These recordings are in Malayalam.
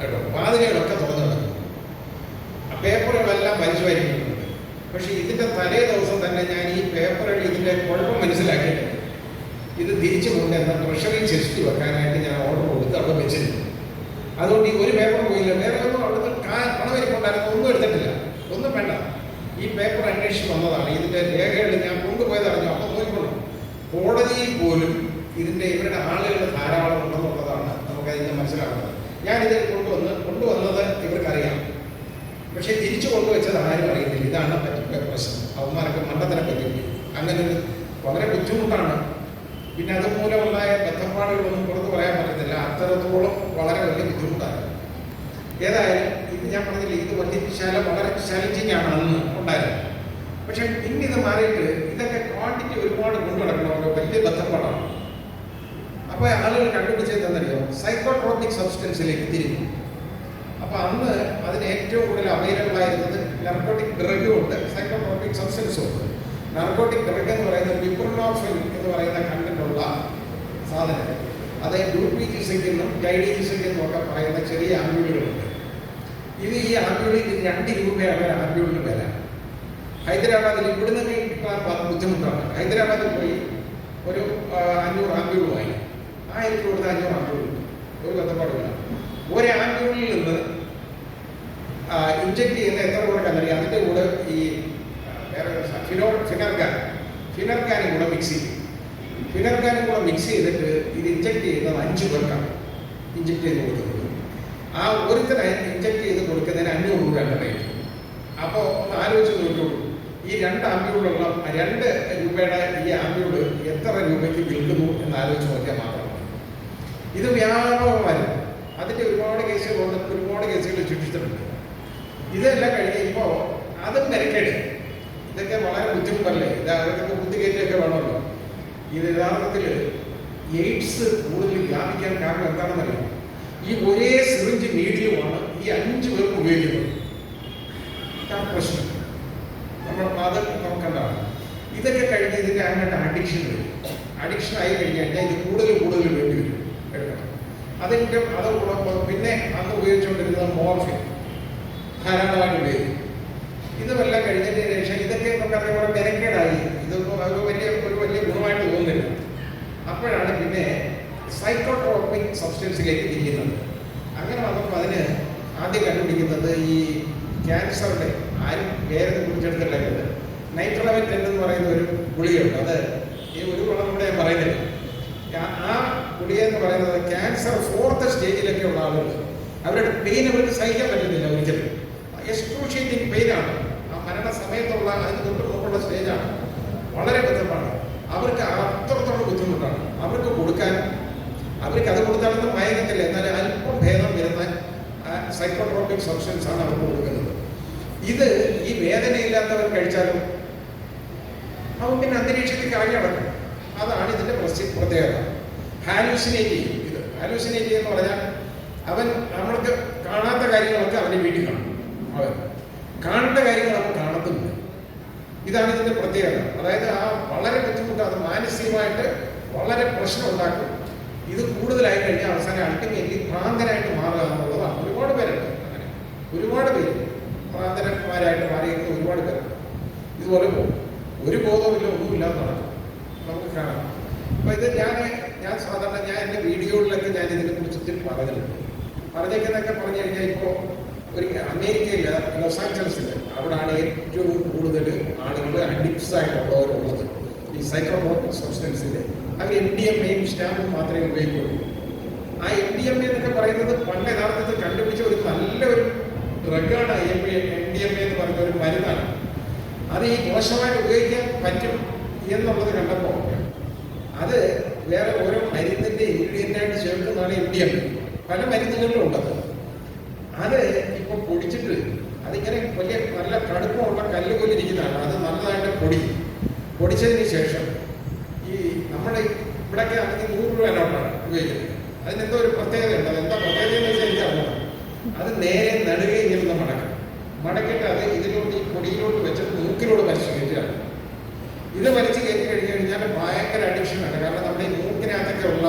കേട്ടോ. വാതിലുകളൊക്കെ തുറന്നു കിടക്കുന്നു, പേപ്പറുകളെല്ലാം വലിച്ചു വാരിക്കുന്നുണ്ട്. പക്ഷേ ഇതിൻ്റെ തലേ ദിവസം തന്നെ ഞാൻ ഈ പേപ്പറുകൾ ഇതിൻ്റെ കുഴപ്പം മനസ്സിലാക്കിയിട്ട് ഇത് തിരിച്ചു കൊണ്ട് എന്നാൽ ട്രഷറിയിൽ ചെസ്റ്റ് വെക്കാനായിട്ട് ഞാൻ ഓർഡർ കൊടുത്ത് അവിടെ വെച്ചിരുന്നു. അതുകൊണ്ട് ഈ ഒരു പേപ്പർ പോയില്ല, വേറെ ഒന്നും അവിടുന്ന് പണം ഇരിപ്പുണ്ടായിരുന്നു, ഒന്നും എടുത്തിട്ടില്ല, ഒന്നും വേണ്ട. ഈ പേപ്പർ അന്വേഷിച്ച് വന്നതാണ്, ഇതിൻ്റെ രേഖകൾ ഞാൻ കൊണ്ടുപോയതറിഞ്ഞു. അപ്പോൾ നോക്കിക്കൊള്ളു, കോടതിയിൽ പോലും ഇവരുടെ ആളുകൾ ധാരാളം ഉണ്ടെന്നുള്ളതാണ് നമുക്കതിന് മനസ്സിലാക്കുന്നത്. ഞാനിത് കൊണ്ടുവന്നത് ഇവർക്കറിയാം, പക്ഷേ തിരിച്ചു കൊണ്ടുവച്ചത് ആരും അറിയുന്നില്ല. ഇതാണ് പറ്റിയ പ്രശ്നം. അവന്മാർക്ക് മണ്ടത്തിനെ പറ്റി അങ്ങനെ ഒരു വളരെ ബുദ്ധിമുട്ടാണ്. പിന്നെ അതുമൂലമുണ്ടായ ബന്ധപ്പാടുകളൊന്നും പുറത്ത് പറയാൻ പറ്റത്തില്ല, അത്തരത്തോളം വളരെ വലിയ ബുദ്ധിമുട്ടാണ്. ഏതായാലും ഇത് ഞാൻ പറഞ്ഞില്ല, ഇത് വലിയ വളരെ ചാലഞ്ചിങ് ആണ് അന്ന് ഉണ്ടായത്. പക്ഷെ പിന്നെ ഇത് മാറിയിട്ട് ഇതൊക്കെ ക്വാണ്ടിറ്റി ഒരുപാട് കൊണ്ടുനടക്കണമല്ലോ, വലിയ ബന്ധപ്പാടാണ്. അപ്പോൾ ആളുകൾ കണ്ടുപിടിച്ചതെന്നറിയോ, സൈക്കോട്രോപിക് സബ്സ്റ്റൻസിലേക്ക് തിരിഞ്ഞു. അപ്പോൾ അന്ന് അതിന് ഏറ്റവും കൂടുതൽ അവൈലബിൾ ആയിരുന്നത് നർക്കോട്ടിക് ഡ്രഗും ഉണ്ട്, സൈക്കോട്രോപിക് സബ്സ്റ്റൻസും ഉണ്ട്. നർക്കോട്ടിക് ഡ്രഗ് എന്ന് പറയുന്നത് ബിപ്രോഫെൻ എന്ന് പറയുന്ന കണ്ടന്റുള്ള സാധനം. അത് ഡ്യൂപ്ലിജിസിക്കെന്നും ഡൈഡിജിസിക്കെന്നും ഒക്കെ പറയുന്ന ചെറിയ ആംബ്യൂളുകളുണ്ട്. ഈ ആംബ്യൂളിൽ 2 രൂപയാണ് ഒരു ആംബ്യൂളിന് വില. ഹൈദരാബാദിൽ ഇവിടുന്ന് കിട്ടാൻ ബുദ്ധിമുട്ടാണ്. ഹൈദരാബാദിൽ പോയി ഒരു 500 ആംബ്യൂൾ വാങ്ങി, 1000 രൂപ കൊടുത്ത് 500 ആംബ്യൂൾ ഒരു ബന്ധപ്പാടില്ല. ഒരു ആംബ്യൂളിൽ നിന്ന് ഇഞ്ചക്ട് ചെയ്യുന്ന എത്ര കൊടുക്കാന്നറിയാം. അതിൻ്റെ കൂടെ ഈ ഫിനർഗാനും കൂടെ മിക്സ് ചെയ്യും. ഫിനർഗാനും കൂടെ മിക്സ് ചെയ്തിട്ട് ഇത് ഇഞ്ചക്ട് ചെയ്യുന്നത് 5 പേർക്കാണ് ഇഞ്ചക്ട് ചെയ്ത് കൊടുക്കുന്നത്. ആ ഒരുത്തനെ ഇഞ്ചക്ട് ചെയ്ത് കൊടുക്കുന്നതിന് 500 രൂപയാണ് റേറ്റ്. അപ്പോൾ ഒന്ന് ആലോചിച്ച് നോക്കിയോളൂ, ഈ 2 ആംബ്യൂളുള്ള 2 രൂപയുടെ ഈ ആംബ്യൂള് എത്ര രൂപയ്ക്ക് വിൽക്കുന്നു എന്ന് ആലോചിച്ച് നോക്കിയാൽ മാത്രമാണ്. ഇത് വ്യാപകമായിരുന്നു. അതിൻ്റെ ഒരുപാട് കേസുകൾ വന്നിട്ട് ഒരുപാട് കേസുകൾ ശിക്ഷിച്ചിട്ടുണ്ട്. ഇതെല്ലാം കഴിഞ്ഞപ്പോൾ അതും മെനക്കേട്. ഇതൊക്കെ വളരെ ബുദ്ധിമുട്ടല്ലേ, അതൊക്കെ ബുദ്ധികേറ്റൊക്കെ വേണമല്ലോ. ഇത് യഥാർത്ഥത്തിൽ എയ്ഡ്സ് കൂടുതൽ വ്യാപിക്കാൻ കാരണം എന്താണെന്നറിയാം, ഈ ഒരേ സിറിഞ്ച് നീഡിലുമാണ് ഈ 5 പേർക്ക് ഉപയോഗിക്കുന്നത്. ഇതാണ് പ്രശ്നം. നമ്മൾ അത് നോക്കേണ്ടതാണ്. ഇതൊക്കെ കഴിഞ്ഞ് ഇതിൻ്റെ അങ്ങോട്ട് അഡിക്ഷൻ വരും. അഡിക്ഷൻ ആയി കഴിഞ്ഞാൽ ഇത് കൂടുതൽ വേണ്ടി വരും, എടുക്കണം. അത് പിന്നെ അന്ന് ഉപയോഗിച്ചുകൊണ്ടിരുന്നത് മോർഫിൻ ധാരാളമായിട്ട് ഉപയോഗിക്കും. ഇതുമെല്ലാം കഴിഞ്ഞതിന് ശേഷം ഇതൊക്കെ നമുക്കറിയാം മെനക്കേടായി. ഇതൊന്നും ഒരു വലിയ ഗുണമായിട്ട് തോന്നുന്നില്ല. അപ്പോഴാണ് പിന്നെ സൈക്കോട്രോപിക് സബ്സ്റ്റൻസിലേക്ക് തിരിയുന്നത്. അങ്ങനെ വന്നപ്പോൾ അതിന് ആദ്യം കണ്ടുപിടിക്കുന്നത് ഈ ക്യാൻസറിൻ്റെ ആരും വേറെ കുറിച്ചെടുത്തിട്ടുള്ളത് നൈട്രലമെറ്റ് എന്ന് പറയുന്ന ഒരു ഗുളികയുണ്ട്. അത് ഈ ഒരു ഗുണം കൂടെ ഞാൻ പറയുന്നില്ല. ആ ഗുളിക എന്ന് പറയുന്നത് ക്യാൻസർ 4th സ്റ്റേജിലൊക്കെ ഉള്ള ആളുകൾ, അവരുടെ പെയിൻ അവർക്ക് സഹിക്കാൻ പറ്റുന്നില്ല ഒരിക്കലും. എക്സ്ക്രൂഷിയേറ്റിംഗ് പെയിനാണ്. ആ മരണ സമയത്തുള്ള അതിന് തൊട്ട് മുമ്പുള്ള സ്റ്റേജാണ്. വളരെ ബുദ്ധിമുട്ടാണ്. അവർക്ക് അത്രത്തോളം ബുദ്ധിമുട്ടാണ്. അവർക്ക് അത് കൊടുത്താലൊന്നും മയക്കത്തില്ല, എന്നാൽ അല്പം ഭേദം വരുന്ന സൈക്കോട്രോപിക് സബ്സ്റ്റൻസ് ആണ് അവർക്ക് കൊടുക്കുന്നത്. ഇത് ഈ വേദനയില്ലാത്തവർ കഴിച്ചാലും അവൻ പിന്നെ അന്തരീക്ഷത്തിൽ കാര്യം നടക്കും. അതാണ് ഇതിൻ്റെ പ്രത്യേകത. ഹാലൂസിനേറ്റ് ചെയ്യും. ഇത് ഹാലൂസിനേറ്റ് ചെയ്യുന്ന പറഞ്ഞാൽ അവൻ നമ്മൾക്ക് കാണാത്ത കാര്യങ്ങളൊക്കെ അവൻ്റെ വീട്ടിൽ കാണും, അവൻ കാണേണ്ട കാര്യങ്ങൾ അവൻ കാണത്തുമില്ല. ഇതാണ് ഇതിൻ്റെ പ്രത്യേകത. അതായത് ആ വളരെ ബുദ്ധിമുട്ട്, അത് മാനസികമായിട്ട് വളരെ പ്രശ്നം ഉണ്ടാക്കും. ഇത് കൂടുതലായി കഴിഞ്ഞാൽ അവസാനം അൾട്ടിമേറ്റ്ലി ഭ്രാന്തനായിട്ട് മാറുക എന്നുള്ളതാണ്. ഒരുപാട് പേരുണ്ട് അങ്ങനെ, ഒരുപാട് പേര് ഭ്രാന്തന്മാരായിട്ട് മാറിയിരിക്കുന്ന ഒരുപാട് പേരുണ്ട്. ഇതുപോലെ പോകും, ഒരു ബോധമില്ല, ഒന്നുമില്ലാതെ നടക്കും, നമുക്ക് കാണാം. അപ്പോൾ ഇത് ഞാൻ സാധാരണ എൻ്റെ വീഡിയോകളിലൊക്കെ ഞാൻ ഇതിനെക്കുറിച്ച് പറഞ്ഞേക്കുന്നതൊക്കെ പറഞ്ഞു കഴിഞ്ഞാൽ ഇപ്പോൾ ഒരു അമേരിക്കയിൽ ലോസ് ആഞ്ചലസിൽ അവിടെയാണ് ഏറ്റവും കൂടുതൽ ആളുകൾ അഡിക്ട്സ് ആയിട്ടുള്ളവരുള്ളത് ഈ സൈക്കോട്രോപിക് സബ്സ്റ്റൻസിൽ. അവർ MDMA സ്റ്റാമ്പും മാത്രമേ ഉപയോഗിക്കുള്ളൂ. ആ MDMA എന്നൊക്കെ പറയുന്നത് പണ്ട് യഥാർത്ഥത്തിൽ കണ്ടുപിടിച്ച ഒരു നല്ലൊരു ഡ്രഗാണ്. MDMA എന്ന് പറയുന്ന ഒരു മരുന്നാണ്. അത് ഈ മോശമായിട്ട് ഉപയോഗിക്കാൻ പറ്റും എന്നുള്ളത് കണ്ടപ്പോൾ അത് വേറെ ഓരോ മരുന്നിൻ്റെ ഇൻഗ്രീഡിയൻ്റായിട്ട് ചേർക്കുന്നതാണ് MDMA. പല മരുന്നുകളിലും ഉണ്ടത്. അത് ഇപ്പോൾ പൊടിച്ചിട്ട് അതിങ്ങനെ വലിയ നല്ല കടുപ്പമുള്ള കല്ല് പോലിരിക്കുന്നതാണ്. അത് നല്ലതായിട്ട് പൊടിച്ചതിന് ശേഷം ഈ നമ്മുടെ ഇവിടെയൊക്കെ ആണെങ്കിൽ 100 രൂപ നോട്ടാണ് ഉപയോഗിക്കുന്നത്. അതിനെന്തോ ഒരു പ്രത്യേകതയുണ്ട്. അതെന്താ പ്രത്യേകത എന്ന് വെച്ചാൽ എനിക്കറിയാം. അത് നേരെ നടുകയും ഇരുന്ന് മടക്കിയിട്ട് അത് ഇതിലോട്ട് ഈ പൊടിയിലോട്ട് വെച്ചിട്ട് മൂക്കിലോട്ട് വലിച്ചു കയറ്റുകയാണ്. ഇത് വലിച്ചു കയറ്റി കഴിഞ്ഞ് കഴിഞ്ഞാൽ ഭയങ്കര അഡിക്ഷനാണ്. കാരണം നമ്മുടെ ഈ മൂക്കിനകത്തൊക്കെ ഉള്ള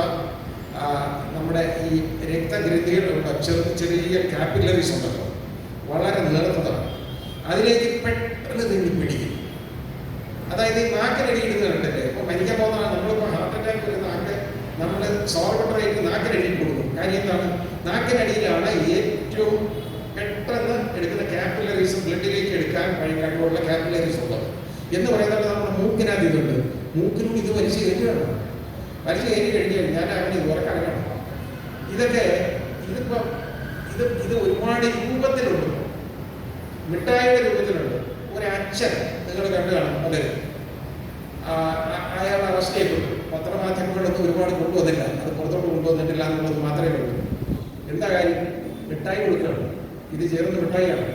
നമ്മുടെ ഈ രക്തഗ്രന്ഥികളുള്ള ചെറിയ കാപ്പിലറീസ് ഉണ്ടല്ലോ, വളരെ നേർത്തതാണ്. അതിലേക്ക് പെട്ടെന്ന് തെന്നി പിടിക്കും. അതായത് ഈ നാക്കിനടിയിടുന്ന കണ്ടല്ലേ, ഇപ്പോൾ മരിക്കാൻ പോകുന്നതാണ്. നമ്മളിപ്പോൾ ഹാർട്ട് അറ്റാക്ക് വരുന്ന നാക്ക് നമ്മൾ സോർബട്ടറേറ്റ് നാക്കിനടിയിൽ കൊടുക്കും. കാര്യം എന്താണ്? നാക്കിനടിയിലാണ് ഏറ്റവും പെട്ടെന്ന് എടുക്കുന്ന കാപ്പിലറീസ്, ബ്ലഡിലേക്ക് എടുക്കാൻ കഴിവുള്ള കാപ്പിലറീസ് ഉള്ളത് എന്ന് പറയുന്നത്. നമ്മുടെ മൂക്കിനകത്ത് ഇതുണ്ട്. മൂക്കിനോട് ഇത് വലിച്ചു കയറ്റുകയാണ്. വലിച്ചു കയറ്റി കഴിഞ്ഞാൽ ഞാൻ അങ്ങനെ ഇതുവരെ കറങ്ങണം. ഇതൊക്കെ ഇത് ഒരുപാട് രൂപത്തിലുണ്ട്. മിഠായിയുടെ രൂപത്തിലുണ്ട്. ഒരു അച്ഛൻ നിങ്ങൾ കണ്ടു കാണും പലരും. അയാൾ അറസ്റ്റ് ചെയ്യപ്പെട്ടു. പത്രമാധ്യമങ്ങളൊന്നും ഒരുപാട് കൊണ്ടുവന്നില്ല, അത് പുറത്തോട്ട് കൊണ്ടുവന്നിട്ടില്ല എന്നുള്ളത് മാത്രമേ ഉള്ളൂ. എന്താ കാര്യം? മിഠായി കൊടുക്കുകയാണ്. ഇത് ചേർന്ന് മിഠായിയാണ്.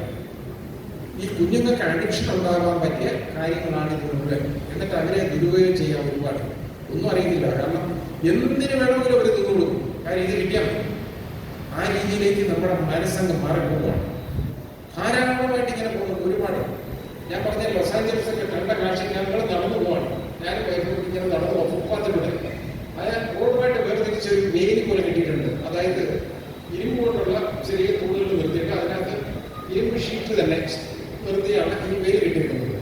ഈ കുഞ്ഞുങ്ങൾക്ക് അഡിക്ഷൻ ഉണ്ടാകാൻ പറ്റിയ കാര്യങ്ങളാണ് ഇത് മുഴുവൻ. എന്നിട്ട് അവരെ ദുരുപയോഗം ചെയ്യാൻ ഒരുപാട് ഒന്നും അറിയുന്നില്ല. കാരണം എന്തിനു വേണമെങ്കിലും അവർ തിന്നുള്ളൂ. കാര്യം ഇത് കിട്ടിയാൽ ആ രീതിയിലേക്ക് നമ്മുടെ മനസ്സങ്ങ് മാറിപ്പോവുകയാണ്. ധാരാളമായിട്ട് ഇങ്ങനെ പോകുന്നത് ഒരുപാട്. ഞാൻ പറഞ്ഞ ലോസ് ആഞ്ചലസിലെ കണ്ട കാഴ്ച, ഞങ്ങൾ നടന്നു പോവാണ്. ഞാൻ ഇങ്ങനെ നടന്നു പോകാം ഫുട്പാത്തിലൂടെ. അത് റോഡുമായിട്ട് വേർതിരിച്ച് ഒരു വേലി പോലെ കെട്ടിയിട്ടുണ്ട്. അതായത് ഇരുമ്പ് കൊണ്ടുള്ള ചെറിയ തൂണുകൾ നിർത്തിയിട്ട് അതിനകത്ത് ഇരുമ്പ് ഷീറ്റ് തന്നെ നിർത്തിയാണ് ഈ വേലി കെട്ടിയിരിക്കുന്നത്.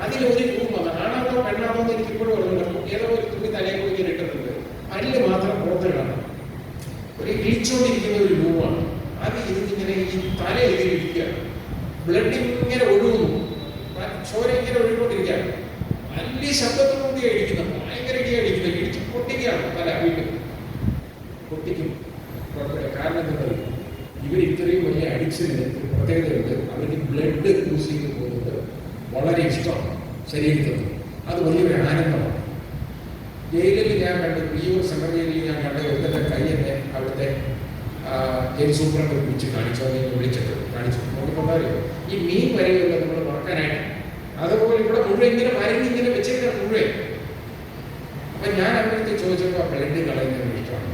അതിലൊരു റൂമാണ്. ആണാണോ പെണ്ണാണോ എന്ന് എനിക്കിപ്പോഴും ഓർമ്മയുണ്ട്. ഏതോ ഒരു തുണി തലയിൽ പോയി ഇങ്ങനെ ഇട്ടിട്ടുണ്ട്. പല്ല് മാത്രം പുറത്ത് കാണാം. ഒരു ഇളിച്ചുകൊണ്ടിരിക്കുന്ന ഒരു രൂപമാണ്. അത് ഇതിങ്ങനെ ഈ തല എതിരിയിരിക്കുകയാണ്. ബ്ലഡ് ഇങ്ങനെ ഒഴുകുന്നു, ചോര ഇങ്ങനെ ഒഴുകൊണ്ടിരിക്കുകയാണ്. വലിയ ശബ്ദത്തോടുകൂടി അടിക്കുന്നു, ഭയങ്കര അടിക്കുന്നു. ഇടിച്ച് പൊട്ടിക്കുകയാണ് തല. വീണ്ടും പൊട്ടിക്കും. കാരണം എന്താ? ഇവർ ഇത്രയും വലിയ അഡിക്ഷന് പ്രത്യേകതയുണ്ട്. അവർക്ക് ബ്ലഡ് യൂസ് ചെയ്ത് പോകുന്നത് വളരെ ഇഷ്ടമാണ് ശരീരത്തിൽ. അത് വലിയൊരു ആനന്ദമാണ്. ജയിലിൽ ഞാൻ കണ്ട്, പ്രിയൂർ സെൻട്രൽ ജയിലിൽ ഞാൻ കണ്ട ഒരുത്തൻ്റെ കൈയ്യെന്നെ അവിടുത്തെ ജയിൽ സൂപ്രണ്ട് വിളിച്ച് കാണിച്ചോ, വിളിച്ചിട്ട് കാണിച്ചു. നോക്കിക്കൊണ്ടാറിയോ ഈ മീൻ വരെയല്ല നമ്മൾ വറക്കാനായിട്ട്. അതുപോലെ ഇവിടെ മുഴുവൻ ഇങ്ങനെ മരുന്നിങ്ങനെ വെച്ചിരിക്കണം മുഴുവൻ. അപ്പം ഞാൻ അവിടുത്തെ ചോദിച്ചപ്പോൾ ബ്ലഡ് കളയുന്നതിന് ഇഷ്ടമാണ്.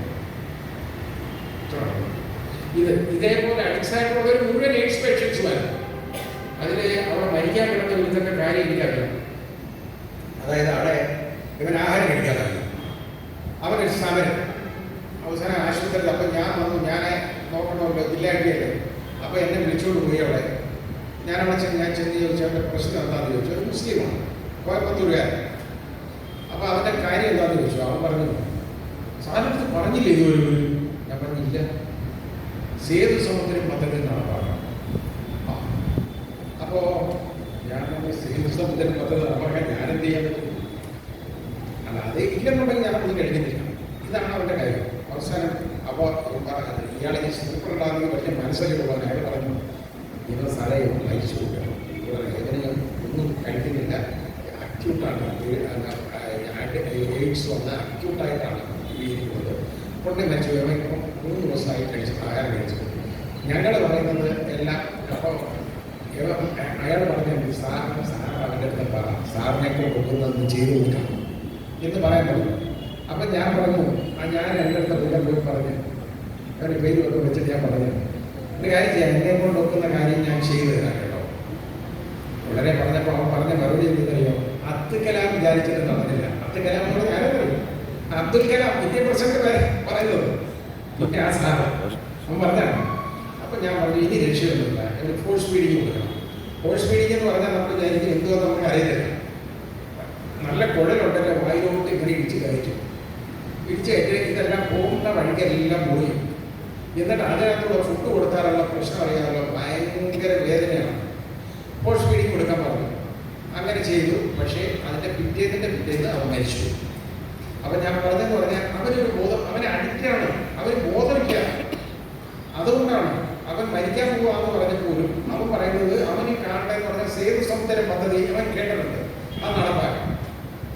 ഇതേപോലെ അഡിക്സായിട്ടുള്ള ഒരു മുഴുവൻ എയ്ഡ്സ് പേഷ്യൻസുമായിരുന്നു. അതിൽ അവിടെ മരിക്കാൻ കിടന്ന വിധത്തെ കാര്യം എനിക്കറിയാം. അതായത് അവിടെ ഇവൻ ആഹാരം കഴിക്കാതായി. അവനൊരു സമരം അവസാനം ആശുപത്രിയിൽ. അപ്പം ഞാൻ വന്നു, ഞാൻ നോക്കണമല്ലോ, ജില്ലാടിയല്ലേ. അപ്പോൾ എന്നെ വിളിച്ചുകൊണ്ട് പോയി അവിടെ. ഞാൻ ചെന്ന് ചോദിച്ചു അവൻ്റെ പ്രശ്നം എന്താണെന്ന് ചോദിച്ചു. അത് മുസ്ലിമാണ്, കോയമ്പത്തൂരുകാരൻ. അപ്പോൾ അവൻ്റെ കാര്യം എന്താണെന്ന് ചോദിച്ചു. അവൻ പറഞ്ഞു, സാധനത്തിൽ പറഞ്ഞില്ലേ ഇതുവരെ? ഞാൻ പറഞ്ഞില്ല. സേതു സമുദ്രം പദ്ധതി നടപ്പാക്കണം. അപ്പോൾ ഞാൻ സേതു സമുദ്രം പദ്ധതി നടപ്പാക്കാൻ ഞാനെന്ത് ചെയ്യാൻ പറ്റും? അല്ല, അത് ഇല്ലെന്നുണ്ടെങ്കിൽ ഞാനൊന്നും കഴിക്കുന്നില്ല. ഇതാണ് അവൻ്റെ കാര്യം. അവസാനം അപ്പോൾ ഇയാളെ സൂപ്പറുണ്ടാകുന്നത് വലിയ മനസ്സിലുള്ള അയാൾ പറഞ്ഞു, നിങ്ങൾ സാറേ മരിച്ചു കൊടുക്കണം. വേദനയും ഒന്നും കഴിക്കുന്നില്ല, അക്യൂട്ടാണ്. എയ്ഡ്സ് വന്ന അക്യൂട്ടായിട്ടാണ് ഇരിക്കുന്നത്. ഉടനെ മരിച്ചു. ഇപ്പം 3 ദിവസമായി ആഹാരം കഴിച്ചു. ഞങ്ങൾ പറയുന്നത് എല്ലാം. അപ്പോൾ അയാൾ പറഞ്ഞു, സാർ അവൻ്റെ അടുത്ത് പറ, സാറിനൊക്കെ കൊടുക്കുന്നതൊന്നും ചെയ്തു കൊടുക്കണം എന്ന് പറയാൻ പറഞ്ഞു. അപ്പം ഞാൻ പറഞ്ഞു, ഞാൻ എൻ്റെ അടുത്ത് പോയി പറഞ്ഞു, അവൻ്റെ പേര് ഒക്കെ വെച്ചിട്ട് ഞാൻ പറഞ്ഞു, ഒരു കാര്യം ചെയ്യാം, എന്നെ കൊണ്ട് ഒക്കുന്ന കാര്യം ഞാൻ ചെയ്തു തരാം കേട്ടോ. വളരെ പറഞ്ഞപ്പോൾ അവൻ പറഞ്ഞ മറുപടി എന്തെന്നറിയോ? അബ്ദുൽ കലാം വിചാരിച്ചിട്ട് നടന്നില്ല. അബ്ദുൽ കലാം നമ്മൾ കാര്യം പറയും. അബ്ദുൽ കലാം ഇന്ത്യൻ പ്രസിഡന്റ് വരെ പറയുന്നത്. പിന്നെ ആ സാറ് അവൻ പറഞ്ഞാണ്. അപ്പം ഞാൻ പറഞ്ഞു, ഇനി രക്ഷയൊന്നുമില്ല, എനിക്ക് ഫോഴ്സ് ഫീഡിങ് കൊടുക്കണം. ഫോഴ്സ് ഫീഡിങ് എന്ന് പറഞ്ഞാൽ നമ്മൾ വിചാരിക്കും എന്തോ നമുക്ക് അറിയത്തില്ല. നല്ല കുഴലുണ്ടല്ലോ, വായിലോട്ട് ഇങ്ങനെ ഇടിച്ച് കയറ്റും. ഇടിച്ച് കയറ്റി ഇതെല്ലാം പോകുന്ന വഴിക്കെല്ലാം പോയി. എന്നിട്ട് അതിനകത്തുള്ള ഫുഡ് കൊടുത്താലുള്ള പ്രശ്നം അറിയാമല്ലോ, ഭയങ്കര വേദനയാണ്. ഫോഴ്സ് ഫീഡിങ് കൊടുക്കാൻ പറഞ്ഞു. അങ്ങനെ ചെയ്തു. പക്ഷേ അതിൻ്റെ പിറ്റേന്ന് അവൻ മരിച്ചു. അപ്പം ഞാൻ പറഞ്ഞതെന്ന് പറഞ്ഞാൽ അവനൊരു ബോധം, അവനെ അഡിക്റ്റാണ്, അവന് ബോധമില്ല. അതുകൊണ്ടാണ് അവൻ മരിക്കാൻ പോവാന്ന് പറഞ്ഞപ്പോലും അവൻ പറയുന്നത് അവന് കാണണമെന്ന് പറഞ്ഞാൽ സേതു സമുദ്രം പദ്ധതി അവൻ കേട്ടിട്ടുണ്ട്.